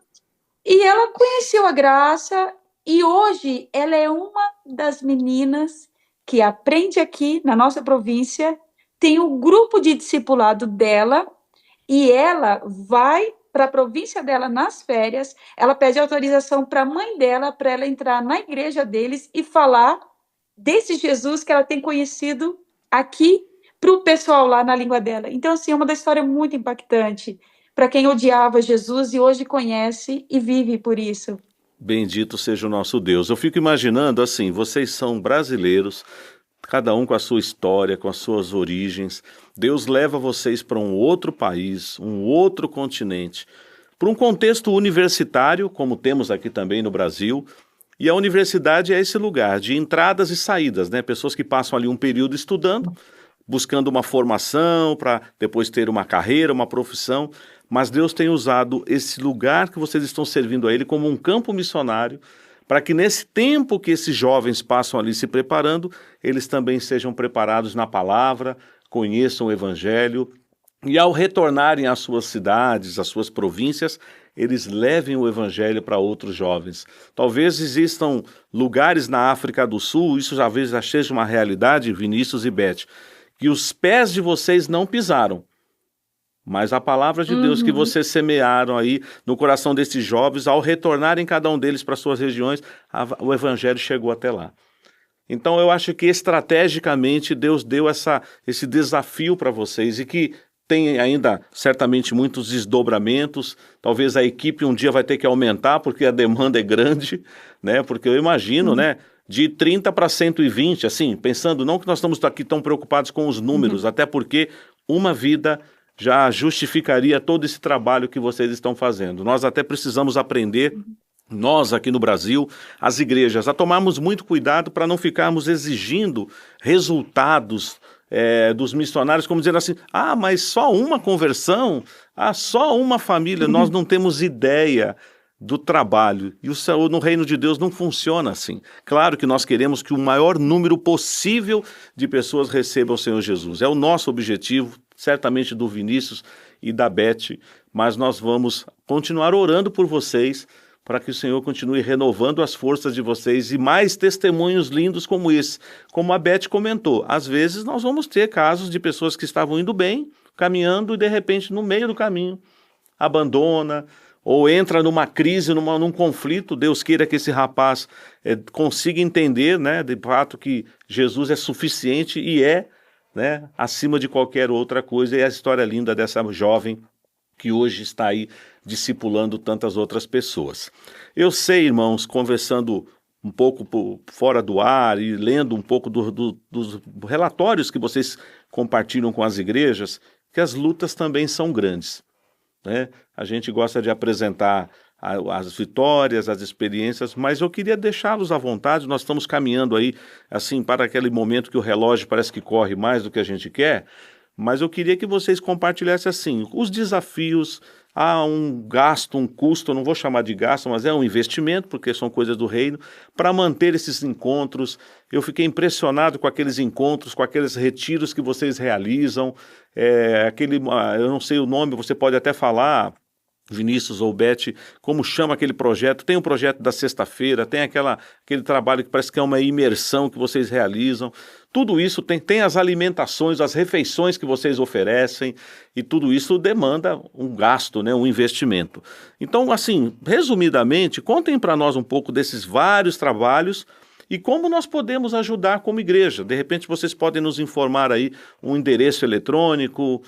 E ela conheceu a graça, e hoje ela é uma das meninas que aprende aqui na nossa província tem o grupo de discipulado dela, e ela vai para a província dela nas férias, ela pede autorização para a mãe dela, para ela entrar na igreja deles e falar desse Jesus que ela tem conhecido aqui para o pessoal lá na língua dela. Então, assim, é uma história muito impactante para quem odiava Jesus e hoje conhece e vive por isso. Bendito seja o nosso Deus. Eu fico imaginando assim, vocês são brasileiros, cada um com a sua história, com as suas origens. Deus leva vocês para um outro país, um outro continente, para um contexto universitário, como temos aqui também no Brasil. E a universidade é esse lugar de entradas e saídas, né? Pessoas que passam ali um período estudando, buscando uma formação para depois ter uma carreira, uma profissão. Mas Deus tem usado esse lugar que vocês estão servindo a Ele como um campo missionário, para que nesse tempo que esses jovens passam ali se preparando, eles também sejam preparados na palavra, conheçam o Evangelho, e ao retornarem às suas cidades, às suas províncias, eles levem o Evangelho para outros jovens. Talvez existam lugares na África do Sul, isso já seja uma realidade, Vinícius e Beth, que os pés de vocês não pisaram, mas a palavra de Deus que vocês semearam aí no coração desses jovens, ao retornarem cada um deles para suas regiões, o Evangelho chegou até lá. Então eu acho que estrategicamente Deus deu esse desafio para vocês e que tem ainda certamente muitos desdobramentos. Talvez a equipe um dia vai ter que aumentar porque a demanda é grande, né? Porque eu imagino, né? De 30 para 120, assim, pensando, não que nós estamos aqui tão preocupados com os números, até porque uma vida já justificaria todo esse trabalho que vocês estão fazendo. Nós até precisamos aprender, nós aqui no Brasil, as igrejas, a tomarmos muito cuidado para não ficarmos exigindo resultados dos missionários, como dizendo assim, mas só uma conversão, só uma família. Nós não temos ideia do trabalho, e no reino de Deus não funciona assim. Claro que nós queremos que o maior número possível de pessoas recebam o Senhor Jesus, é o nosso objetivo, certamente do Vinícius e da Beth, mas nós vamos continuar orando por vocês, para que o Senhor continue renovando as forças de vocês e mais testemunhos lindos como esse. Como a Beth comentou, às vezes nós vamos ter casos de pessoas que estavam indo bem, caminhando e de repente no meio do caminho abandona ou entra numa crise, num conflito. Deus queira que esse rapaz consiga entender, né, de fato que Jesus é suficiente e né, acima de qualquer outra coisa. E a história linda dessa jovem que hoje está aí discipulando tantas outras pessoas. Eu sei, irmãos, conversando um pouco fora do ar e lendo um pouco dos relatórios que vocês compartilham com as igrejas, que as lutas também são grandes, né? A gente gosta de apresentar as vitórias, as experiências, mas eu queria deixá-los à vontade. Nós estamos caminhando aí, assim, para aquele momento que o relógio parece que corre mais do que a gente quer, mas eu queria que vocês compartilhassem, assim, os desafios. Há um gasto, um custo, eu não vou chamar de gasto, mas é um investimento, porque são coisas do reino, para manter esses encontros. Eu fiquei impressionado com aqueles encontros, com aqueles retiros que vocês realizam, eu não sei o nome, você pode até falar, Vinícius ou Beth, como chama aquele projeto. Tem o projeto da sexta-feira, tem aquele trabalho que parece que é uma imersão que vocês realizam. Tudo isso tem as alimentações, as refeições que vocês oferecem, e tudo isso demanda um gasto, né, um investimento. Então, assim, resumidamente, contem para nós um pouco desses vários trabalhos e como nós podemos ajudar como igreja. De repente vocês podem nos informar aí um endereço eletrônico,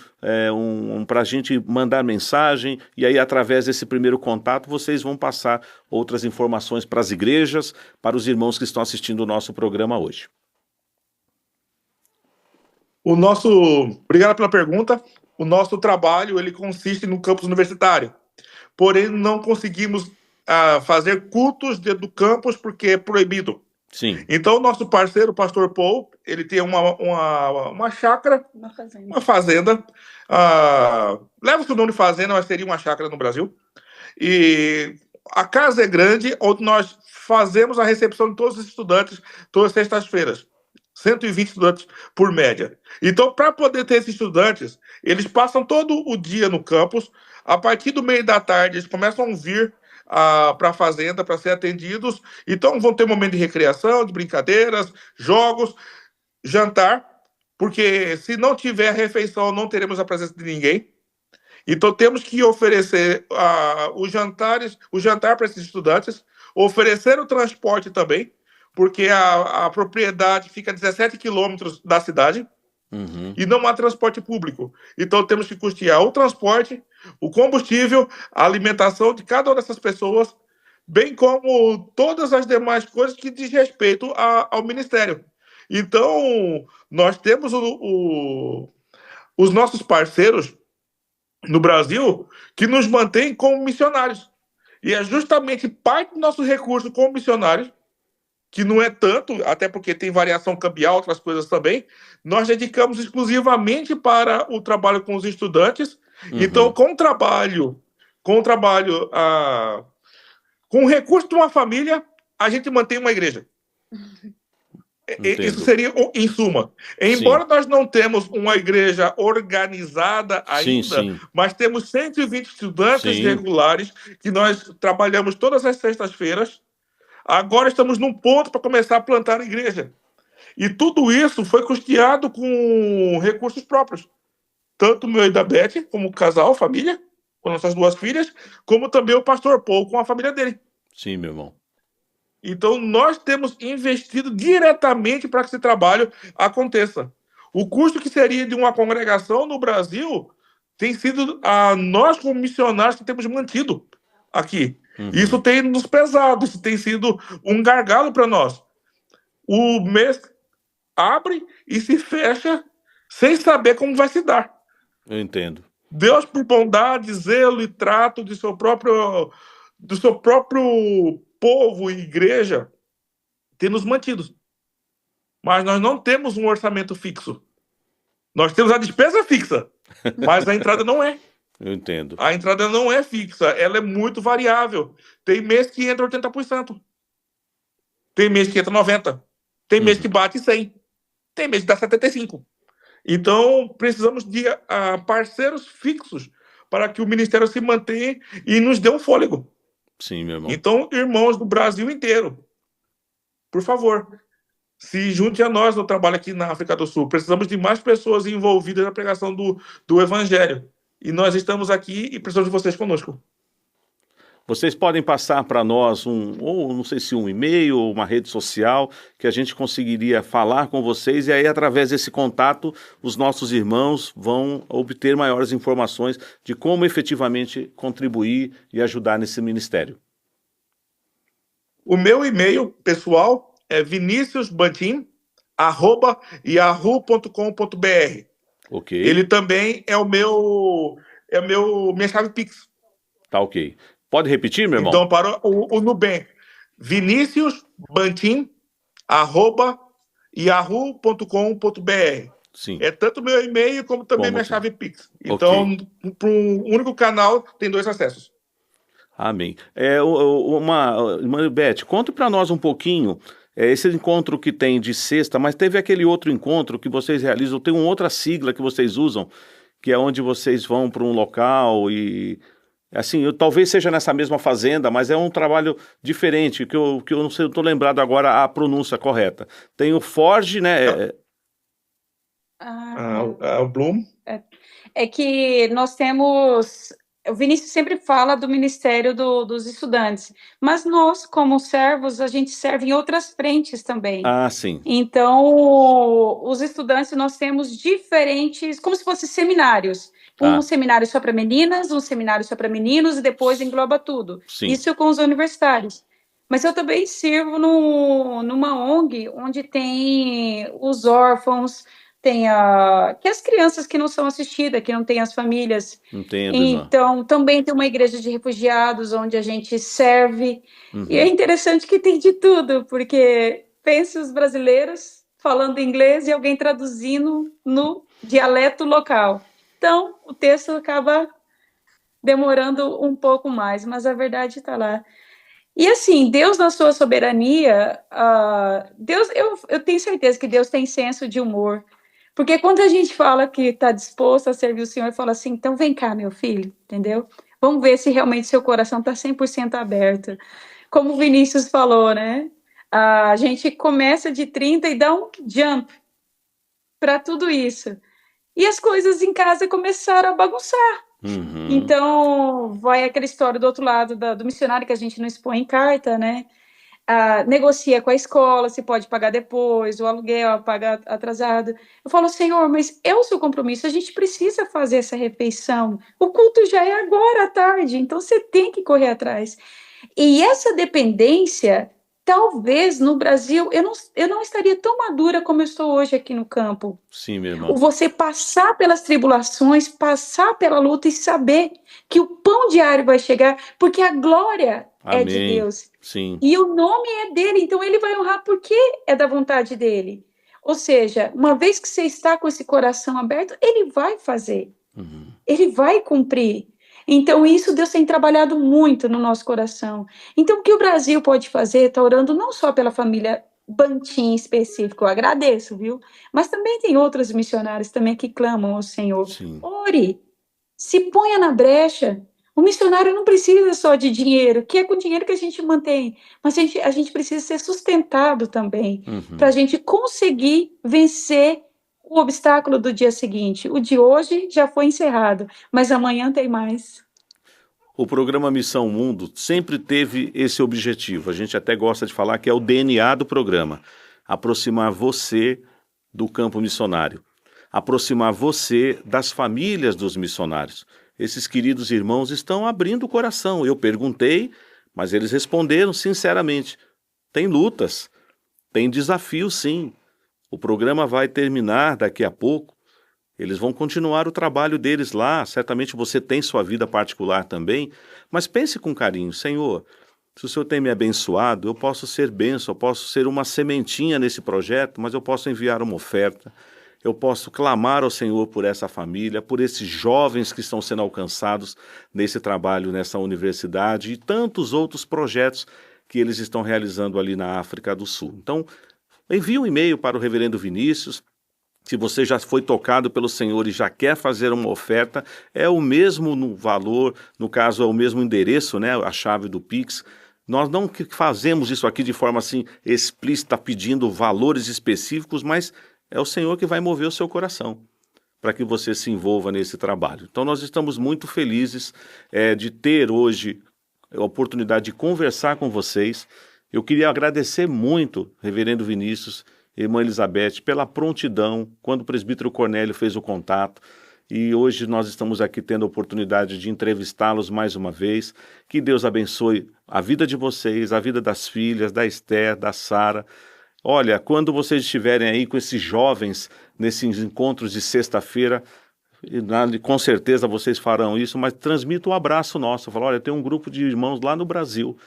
para a gente mandar mensagem, e aí através desse primeiro contato vocês vão passar outras informações para as igrejas, para os irmãos que estão assistindo o nosso programa hoje. Obrigado pela pergunta. O nosso trabalho, ele consiste no campus universitário. Porém, não conseguimos fazer cultos dentro do campus porque é proibido. Sim. Então, o nosso parceiro, o pastor Paul, ele tem uma chácara, uma fazenda. Leva o seu nome de fazenda, mas seria uma chácara no Brasil. E a casa é grande, onde nós fazemos a recepção de todos os estudantes todas as sextas-feiras. 120 estudantes por média. Então, para poder ter esses estudantes, eles passam todo o dia no campus. A partir do meio da tarde, eles começam a vir para a fazenda para ser atendidos. Então, vão ter um momento de recreação, de brincadeiras, jogos, jantar. porque se não tiver refeição, não teremos a presença de ninguém. Então, temos que oferecer o jantar para esses estudantes, oferecer o transporte também, porque a propriedade fica a 17 quilômetros da cidade e não há transporte público. Então, temos que custear o transporte, o combustível, a alimentação de cada uma dessas pessoas, bem como todas as demais coisas que diz respeito ao Ministério. Então, nós temos os nossos parceiros no Brasil que nos mantêm como missionários. E é justamente parte do nosso recurso como missionários, que não é tanto, até porque tem variação cambial, outras coisas também, nós dedicamos exclusivamente para o trabalho com os estudantes. Então, com o recurso de uma família, a gente mantém uma igreja. Entendo. Isso seria em suma. Embora nós não temos uma igreja organizada ainda, sim. mas temos 120 estudantes regulares que nós trabalhamos todas as sextas-feiras. Agora estamos num ponto para começar a plantar a igreja. E tudo isso foi custeado com recursos próprios. Tanto o meu e da Beth, como casal, família, com nossas 2 filhas, como também o pastor Paul com a família dele. Sim, meu irmão. Então, nós temos investido diretamente para que esse trabalho aconteça. O custo que seria de uma congregação no Brasil tem sido nós, como missionários, que temos mantido aqui. Isso tem nos pesado, isso tem sido um gargalo para nós. O mês abre e se fecha sem saber como vai se dar. Eu entendo. Deus, por bondade, zelo e trato do seu próprio povo e igreja, tem nos mantido. Mas nós não temos um orçamento fixo. Nós temos a despesa fixa, mas a entrada não é. Eu entendo. A entrada não é fixa, ela é muito variável. Tem mês que entra 80%. Tem mês que entra 90%. Tem mês que bate 100%. Tem mês que dá 75%. Então, precisamos de parceiros fixos para que o ministério se mantenha e nos dê um fôlego. Sim, meu irmão. Então, irmãos do Brasil inteiro, por favor, se junte a nós no trabalho aqui na África do Sul. Precisamos de mais pessoas envolvidas na pregação do Evangelho. E nós estamos aqui e precisamos de vocês conosco. Vocês podem passar para nós ou não sei se um e-mail ou uma rede social que a gente conseguiria falar com vocês, e aí através desse contato os nossos irmãos vão obter maiores informações de como efetivamente contribuir e ajudar nesse ministério. O meu e-mail pessoal é viniciusbantim@yahoo.com.br. Ok. Ele também é minha chave Pix. Tá ok. Pode repetir, meu irmão? Então, para o Nubank, viniciusbantim@yahoo.com.br. Sim. É tanto meu e-mail como também minha chave Pix. Então, para um único canal, tem 2 acessos. Amém. Irmã Beth, conta para nós um pouquinho, esse encontro que tem de sexta, mas teve aquele outro encontro que vocês realizam, tem uma outra sigla que vocês usam, que é onde vocês vão para um local e... Assim, talvez seja nessa mesma fazenda, mas é um trabalho diferente, que eu não sei, eu estou lembrado agora a pronúncia correta. Tem o Forge, né? O Bloom. É que nós temos... O Vinícius sempre fala do Ministério dos Estudantes, mas nós, como servos, a gente serve em outras frentes também. Ah, sim. Então, os estudantes, nós temos diferentes, como se fossem seminários. Um seminário só para meninas, um seminário só para meninos, e depois engloba tudo. Sim. Isso com os universitários. Mas eu também sirvo numa ONG, onde tem os órfãos, tem que as crianças que não são assistidas, que não têm as famílias. Entendo, então, também tem uma igreja de refugiados, onde a gente serve. E é interessante que tem de tudo, porque pensa os brasileiros falando inglês e alguém traduzindo no dialeto local. Então, o texto acaba demorando um pouco mais, mas a verdade está lá. E assim, Deus na sua soberania, eu tenho certeza que Deus tem senso de humor, porque quando a gente fala que está disposto a servir o Senhor, fala assim, então vem cá, meu filho, entendeu? Vamos ver se realmente seu coração está 100% aberto. Como o Vinícius falou, né? A gente começa de 30 e dá um jump para tudo isso. E as coisas em casa começaram a bagunçar. Uhum. Então, vai aquela história do outro lado do missionário que a gente não expõe em carta, né? Negocia com a escola, se pode pagar depois, o aluguel paga atrasado. Eu falo, Senhor, mas é o seu compromisso, a gente precisa fazer essa refeição. O culto já é agora à tarde, então você tem que correr atrás. E essa dependência, talvez no Brasil, eu não estaria tão madura como eu estou hoje aqui no campo. Sim, meu O irmão. você passar pelas tribulações, passar pela luta e saber que o pão diário vai chegar, porque a glória é de Amém. Deus. Sim. E o nome é dele, então ele vai honrar porque é da vontade dele. Ou seja, uma vez que você está com esse coração aberto, ele vai fazer. Uhum. Ele vai cumprir. Então, isso Deus tem trabalhado muito no nosso coração. Então, o que o Brasil pode fazer? Está orando não só pela família Bantim específico, eu agradeço, viu? Mas também tem outros missionários também que clamam ao Senhor. Sim. Ore, se ponha na brecha. O missionário não precisa só de dinheiro, que é com dinheiro que a gente mantém, mas a gente precisa ser sustentado também, Uhum. para a gente conseguir vencer o obstáculo do dia seguinte. O de hoje já foi encerrado, mas amanhã tem mais. O programa Missão Mundo sempre teve esse objetivo. A gente até gosta de falar que é o DNA do programa. Aproximar você do campo missionário. Aproximar você das famílias dos missionários. Esses queridos irmãos estão abrindo o coração. Eu perguntei, mas eles responderam sinceramente. Tem lutas, tem desafios sim. O programa vai terminar daqui a pouco. Eles vão continuar o trabalho deles lá. Certamente você tem sua vida particular também. Mas pense com carinho, Senhor, se o Senhor tem me abençoado, eu posso ser bênção, eu posso ser uma sementinha nesse projeto, mas eu posso enviar uma oferta. Eu posso clamar ao Senhor por essa família, por esses jovens que estão sendo alcançados nesse trabalho, nessa universidade e tantos outros projetos que eles estão realizando ali na África do Sul. Então, envie um e-mail para o Reverendo Vinícius. Se você já foi tocado pelo Senhor e já quer fazer uma oferta, é o mesmo no valor, no caso é o mesmo endereço, né, a chave do Pix. Nós não fazemos isso aqui de forma assim explícita, pedindo valores específicos, mas é o Senhor que vai mover o seu coração para que você se envolva nesse trabalho. Então nós estamos muito felizes de ter hoje a oportunidade de conversar com vocês. Eu queria agradecer muito, Reverendo Vinícius, Irmã Elizabeth, pela prontidão, quando o presbítero Cornélio fez o contato. E hoje nós estamos aqui tendo a oportunidade de entrevistá-los mais uma vez. Que Deus abençoe a vida de vocês, a vida das filhas, da Esther, da Sara. Olha, quando vocês estiverem aí com esses jovens, nesses encontros de sexta-feira, com certeza vocês farão isso, mas transmita um abraço nosso. Fala, olha, tem um grupo de irmãos lá no Brasil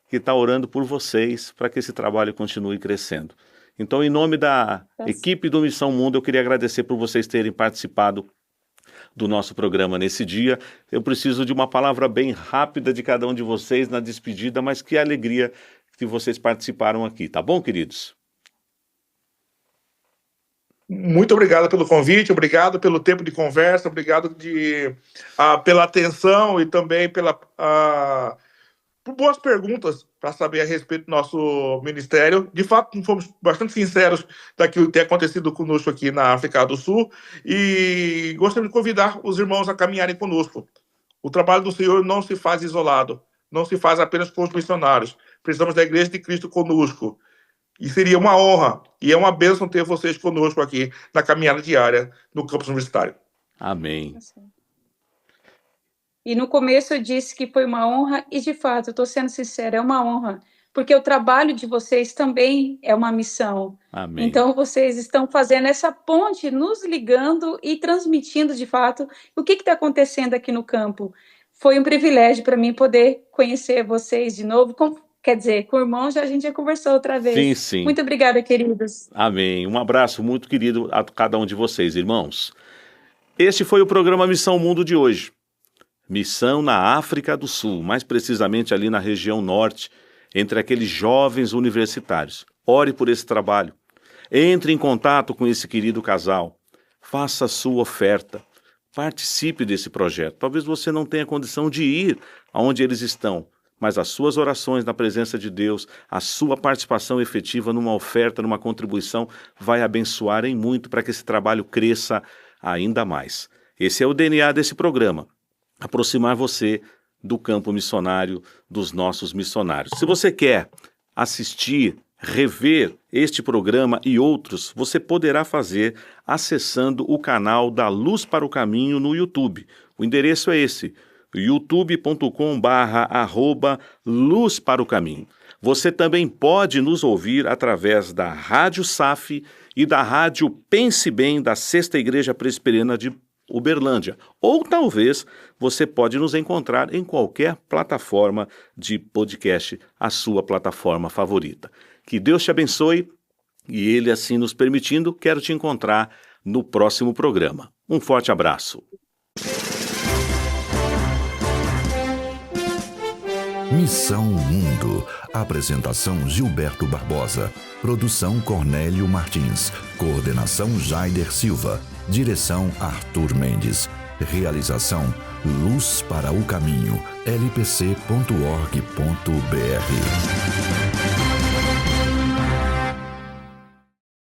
que está orando por vocês para que esse trabalho continue crescendo. Então, em nome da equipe do Missão Mundo, eu queria agradecer por vocês terem participado do nosso programa nesse dia. Eu preciso de uma palavra bem rápida de cada um de vocês na despedida, mas que alegria que vocês participaram aqui, tá bom, queridos? Muito obrigado pelo convite, obrigado pelo tempo de conversa, obrigado pela atenção e também por boas perguntas para saber a respeito do nosso ministério. De fato, fomos bastante sinceros daquilo que tem acontecido conosco aqui na África do Sul e gostaria de convidar os irmãos a caminharem conosco. O trabalho do Senhor não se faz isolado, não se faz apenas com os missionários. Precisamos da Igreja de Cristo conosco. E seria uma honra e é uma bênção ter vocês conosco aqui na caminhada diária no campus universitário. Amém. E no começo eu disse que foi uma honra, e de fato, eu estou sendo sincera, é uma honra, porque o trabalho de vocês também é uma missão. Amém. Então, vocês estão fazendo essa ponte, nos ligando e transmitindo, de fato, o que está acontecendo aqui no campo. Foi um privilégio para mim poder conhecer vocês de novo. Quer dizer, com o irmão a gente já conversou outra vez. Sim, sim. Muito obrigada, queridos. Amém. Um abraço muito querido a cada um de vocês, irmãos. Este foi o programa Missão Mundo de hoje. Missão na África do Sul, mais precisamente ali na região norte, entre aqueles jovens universitários. Ore por esse trabalho. Entre em contato com esse querido casal. Faça a sua oferta. Participe desse projeto. Talvez você não tenha condição de ir aonde eles estão, mas as suas orações na presença de Deus, a sua participação efetiva numa oferta, numa contribuição, vai abençoar em muito para que esse trabalho cresça ainda mais. Esse é o DNA desse programa, aproximar você do campo missionário, dos nossos missionários. Se você quer assistir, rever este programa e outros, você poderá fazer acessando o canal da Luz para o Caminho no YouTube. O endereço é esse, youtube.com/Luz para o Caminho. Você também pode nos ouvir através da Rádio SAF e da Rádio Pense Bem da Sexta Igreja Presbiteriana de Uberlândia. Ou talvez você pode nos encontrar em qualquer plataforma de podcast, a sua plataforma favorita. Que Deus te abençoe e Ele assim nos permitindo, quero te encontrar no próximo programa. Um forte abraço. Missão Mundo. Apresentação Gilberto Barbosa. Produção Cornélio Martins. Coordenação Jaider Silva. Direção Arthur Mendes. Realização Luz para o Caminho. lpc.org.br.